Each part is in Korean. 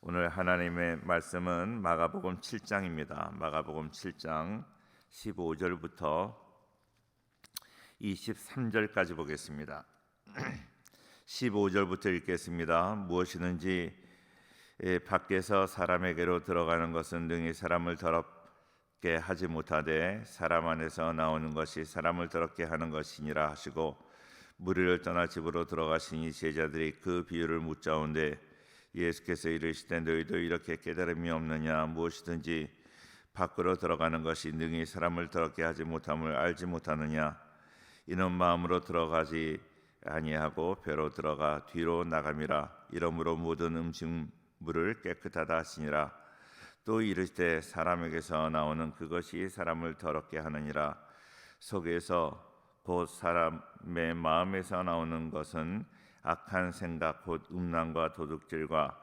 오늘 하나님의 말씀은 마가복음 7장입니다. 마가복음 7장 15절부터 23절까지 보겠습니다. 15절부터 읽겠습니다. 무엇이든지 밖에서 사람에게로 들어가는 것은 능히 사람을 더럽게 하지 못하되 사람 안에서 나오는 것이 사람을 더럽게 하는 것이니라 하시고, 무리를 떠나 집으로 들어가시니 제자들이 그 비유를 묻자온데 예수께서 이르시되 너희도 이렇게 깨달음이 없느냐? 무엇이든지 밖으로 들어가는 것이 능히 사람을 더럽게 하지 못함을 알지 못하느냐? 이는 마음으로 들어가지 아니하고 배로 들어가 뒤로 나감이라. 이러므로 모든 음식물을 깨끗하다 하시니라. 또 이르시되 사람에게서 나오는 그것이 사람을 더럽게 하느니라. 속에서 곧 사람의 마음에서 나오는 것은 악한 생각 곧 음란과 도둑질과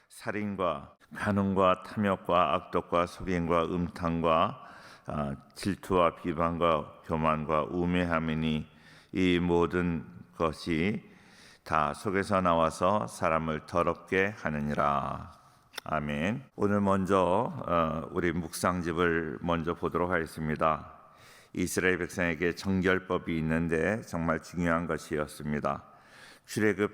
살인과 간음과 탐욕과 악독과 속임과 음탕과 질투와 비방과 교만과 우매함이니 이 모든 것이 다 속에서 나와서 사람을 더럽게 하느니라. 아멘. 오늘 먼저 우리 묵상집을 먼저 보도록 하겠습니다. 이스라엘 백성에게 정결법이 있는데 정말 중요한 것이었습니다. 출애굽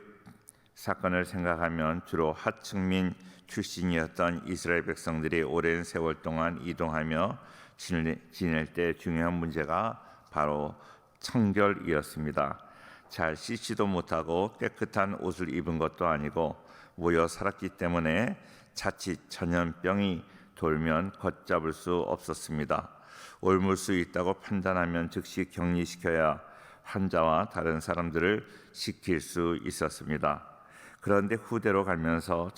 사건을 생각하면 주로 하층민 출신이었던 이스라엘 백성들이 오랜 세월 동안 이동하며 지낼 때 중요한 문제가 바로 청결이었습니다. 잘 씻지도 못하고 깨끗한 옷을 입은 것도 아니고 모여 살았기 때문에 자칫 전염병이 돌면 걷잡을 수 없었습니다. 옮을 수 있다고 판단하면 즉시 격리시켜야 환자와 다른 사람들을 지킬 수 있었습니다. 그런데 후대로 가면서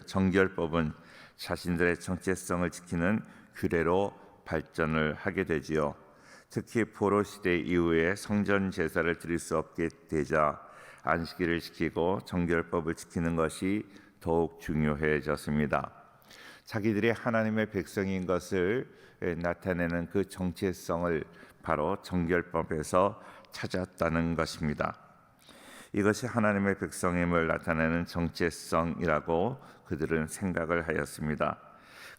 정결법은 자신들의 정체성을 지키는 규례로 발전을 하게 되지요. 특히 포로 시대 이후에 성전 제사를 드릴 수 없게 되자 안식일을 지키고 정결법을 지키는 것이 더욱 중요해졌습니다. 자기들이 하나님의 백성인 것을 나타내는 그 정체성을 바로 정결법에서 찾았다는 것입니다. 이것이 하나님의 백성임을 나타내는 정체성이라고 그들은 생각을 하였습니다.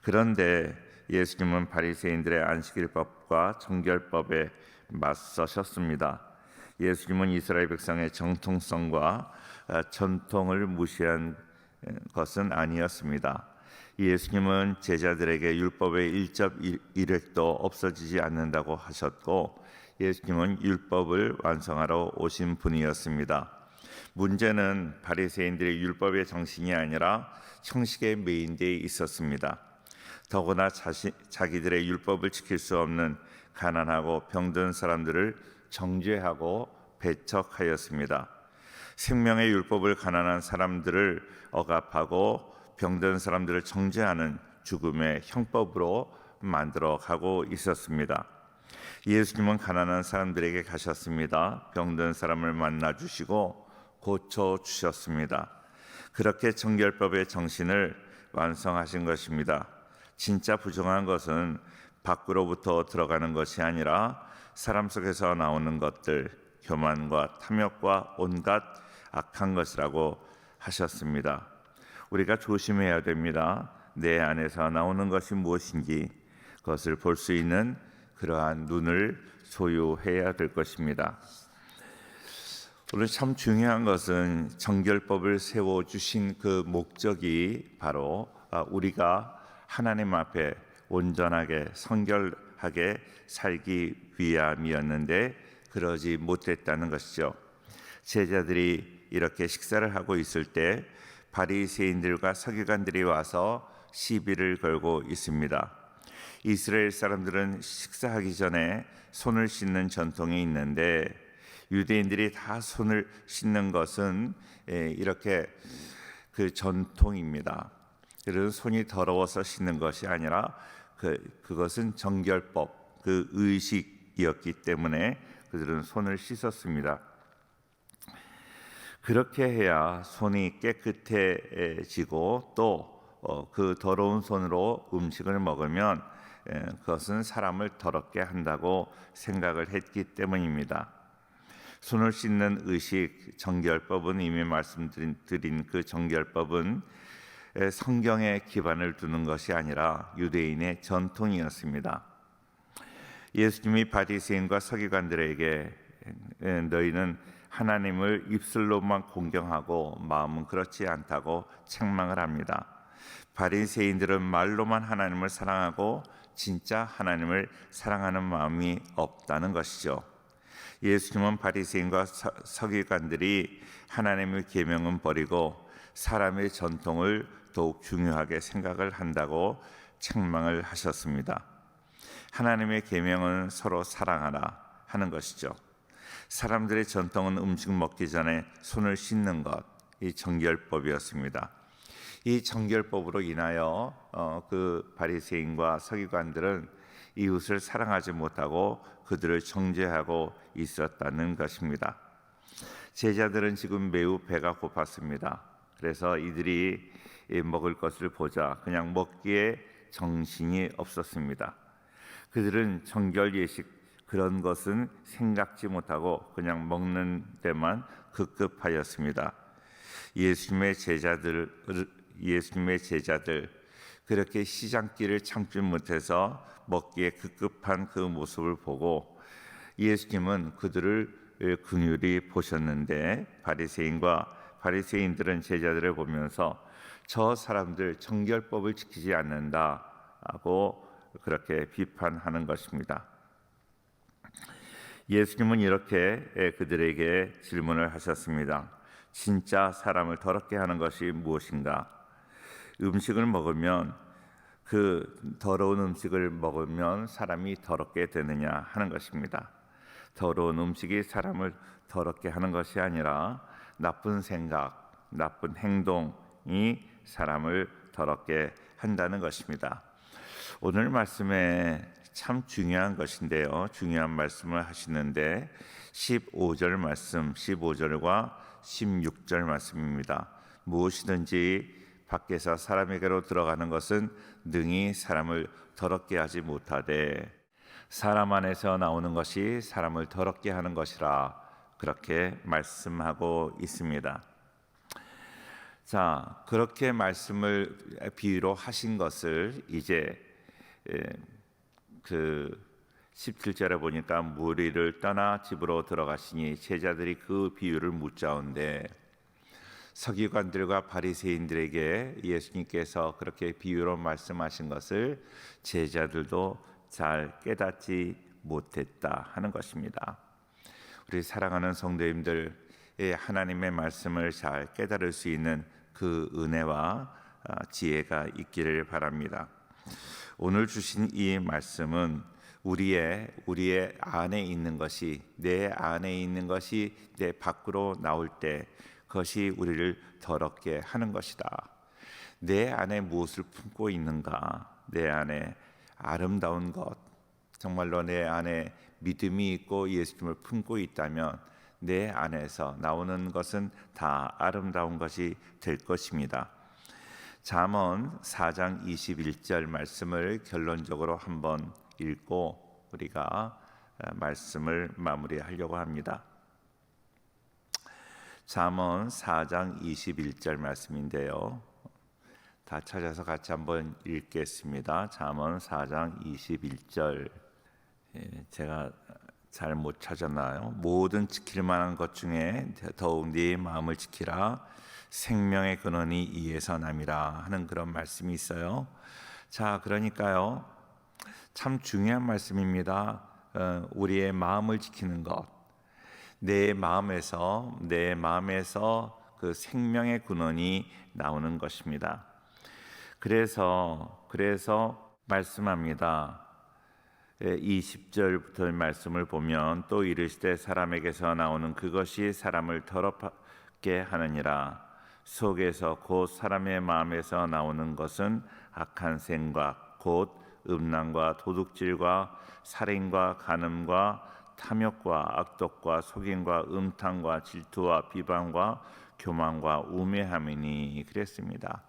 그런데 예수님은 바리새인들의 안식일법과 정결법에 맞서셨습니다. 예수님은 이스라엘 백성의 정통성과 전통을 무시한 것은 아니었습니다. 예수님은 제자들에게 율법의 일적일획도 없어지지 않는다고 하셨고, 예수님은 율법을 완성하러 오신 분이었습니다. 문제는 바리새인들의 율법의 정신이 아니라 형식에 매인되어 있었습니다. 더구나 자기들의 율법을 지킬 수 없는 가난하고 병든 사람들을 정죄하고 배척하였습니다. 생명의 율법을 가난한 사람들을 억압하고 병든 사람들을 정죄하는 죽음의 형법으로 만들어 가고 있었습니다. 예수님은 가난한 사람들에게 가셨습니다. 병든 사람을 만나 주시고 고쳐 주셨습니다. 그렇게 정결법의 정신을 완성하신 것입니다. 진짜 부정한 것은 밖으로부터 들어가는 것이 아니라 사람 속에서 나오는 것들, 교만과 탐욕과 온갖 악한 것이라고 하셨습니다. 우리가 조심해야 됩니다. 내 안에서 나오는 것이 무엇인지 그것을 볼 수 있는 그러한 눈을 소유해야 될 것입니다. 오늘 참 중요한 것은 정결법을 세워주신 그 목적이 바로 우리가 하나님 앞에 온전하게 성결하게 살기 위함이었는데 그러지 못했다는 것이죠. 제자들이 이렇게 식사를 하고 있을 때 바리새인들과 서기관들이 와서 시비를 걸고 있습니다. 이스라엘 사람들은 식사하기 전에 손을 씻는 전통이 있는데 유대인들이 다 손을 씻는 것은 이렇게 그 전통입니다. 그래서 손이 더러워서 씻는 것이 아니라 그것은 정결법, 그 의식이었기 때문에 그들은 손을 씻었습니다. 그렇게 해야 손이 깨끗해지고 또 그 더러운 손으로 음식을 먹으면 그것은 사람을 더럽게 한다고 생각을 했기 때문입니다. 손을 씻는 의식, 정결법은 이미 말씀드린 그 정결법은 성경에 기반을 두는 것이 아니라 유대인의 전통이었습니다. 예수님이 바리새인과 서기관들에게 너희는 하나님을 입술로만 공경하고 마음은 그렇지 않다고 책망을 합니다. 바리새인들은 말로만 하나님을 사랑하고 진짜 하나님을 사랑하는 마음이 없다는 것이죠. 예수님은 바리새인과 서기관들이 하나님의 계명은 버리고 사람의 전통을 더욱 중요하게 생각을 한다고 책망을 하셨습니다. 하나님의 계명은 서로 사랑하라 하는 것이죠. 사람들의 전통은 음식 먹기 전에 손을 씻는 것, 이 정결법이었습니다. 이 정결법으로 인하여 그 바리새인과 서기관들은 이웃을 사랑하지 못하고 그들을 정죄하고 있었다는 것입니다. 제자들은 지금 매우 배가 고팠습니다. 그래서 이들이 먹을 것을 보자 그냥 먹기에 정신이 없었습니다. 그들은 정결 예식 그런 것은 생각지 못하고 그냥 먹는 데만 급급하였습니다. 예수님의 제자들 그렇게 시장길을 참지 못해서 먹기에 급급한 그 모습을 보고 예수님은 그들을 긍휼히 보셨는데 바리새인들은 제자들을 보면서 저 사람들 정결법을 지키지 않는다고 그렇게 비판하는 것입니다. 예수님은 이렇게 그들에게 질문을 하셨습니다. 진짜 사람을 더럽게 하는 것이 무엇인가? 음식을 먹으면 그 더러운 음식을 먹으면 사람이 더럽게 되느냐 하는 것입니다. 더러운 음식이 사람을 더럽게 하는 것이 아니라 나쁜 생각, 나쁜 행동이 사람을 더럽게 한다는 것입니다. 오늘 말씀에 참 중요한 것인데요. 중요한 말씀을 하시는데 15절 말씀, 15절과 16절 말씀입니다. 무엇이든지 밖에서 사람에게로 들어가는 것은 능히 사람을 더럽게 하지 못하되 사람 안에서 나오는 것이 사람을 더럽게 하는 것이라 그렇게 말씀하고 있습니다. 자, 그렇게 말씀을 비유로 하신 것을 이제 그 17절에 보니까 무리를 떠나 집으로 들어가시니 제자들이 그 비유를 묻자온데 서기관들과 바리새인들에게 예수님께서 그렇게 비유로 말씀하신 것을 제자들도 잘 깨닫지 못했다 하는 것입니다. 우리 사랑하는 성도님들, 하나님의 말씀을 잘 깨달을 수 있는 그 은혜와 지혜가 있기를 바랍니다. 오늘 주신 이 말씀은 우리의 안에 있는 것이 내 안에 있는 것이 내 밖으로 나올 때 그것이 우리를 더럽게 하는 것이다. 내 안에 무엇을 품고 있는가? 내 안에 아름다운 것, 정말로 내 안에 믿음이 있고 예수님을 품고 있다면 내 안에서 나오는 것은 다 아름다운 것이 될 것입니다. 잠언 4장 21절 말씀을 결론적으로 한번 읽고 우리가 말씀을 마무리하려고 합니다. 잠언 4장 21절 말씀인데요. 다 찾아서 같이 한번 읽겠습니다. 잠언 4장 21절. 제가 잘 못 찾았나요? 모든 지킬 만한 것 중에 더욱 네 마음을 지키라. 생명의 근원이 이에서 남이라 하는 그런 말씀이 있어요. 자, 그러니까요. 참 중요한 말씀입니다. 우리의 마음을 지키는 것. 내 마음에서 그 생명의 근원이 나오는 것입니다. 그래서 말씀합니다. 20절부터 말씀을 보면 또 이르시되 사람에게서 나오는 그것이 사람을 더럽게 하느니라. 속에서 곧 사람의 마음에서 나오는 것은 악한 생각 곧 음란과 도둑질과 살인과 간음과 탐욕과 악독과 속임과 음탕과 질투와 비방과 교만과 우매함이니 그랬습니다.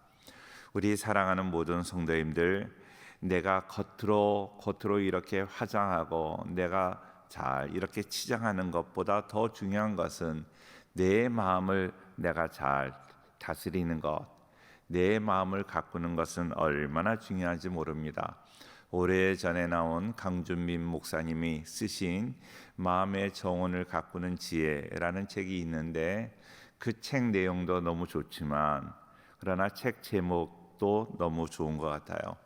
우리 사랑하는 모든 성도님들, 내가 겉으로 이렇게 화장하고 내가 잘 이렇게 치장하는 것보다 더 중요한 것은 내 마음을 내가 잘 다스리는 것, 내 마음을 가꾸는 것은 얼마나 중요한지 모릅니다. 오래전에 나온 강준민 목사님이 쓰신 마음의 정원을 가꾸는 지혜라는 책이 있는데 그 책 내용도 너무 좋지만 그러나 책 제목도 너무 좋은 것 같아요.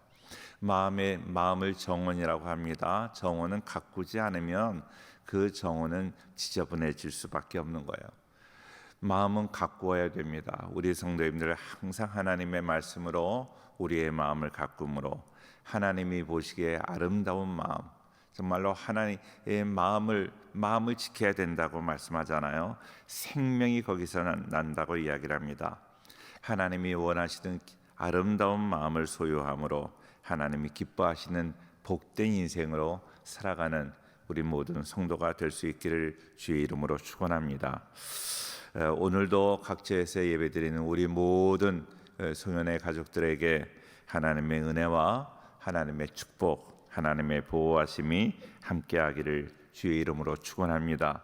마음을 정원이라고 합니다. 정원은 가꾸지 않으면 그 정원은 지저분해질 수밖에 없는 거예요. 마음은 가꾸어야 됩니다. 우리 성도님들 항상 하나님의 말씀으로 우리의 마음을 가꾸므로 하나님이 보시기에 아름다운 마음, 정말로 하나님의 마음을 지켜야 된다고 말씀하잖아요. 생명이 거기서 난다고 이야기를 합니다. 하나님이 원하시는 아름다운 마음을 소유함으로 하나님이 기뻐하시는 복된 인생으로 살아가는 우리 모든 성도가 될 수 있기를 주의 이름으로 축원합니다. 오늘도 각처에서 예배드리는 우리 모든 소년의 가족들에게 하나님의 은혜와 하나님의 축복, 하나님의 보호하심이 함께하기를 주의 이름으로 축원합니다.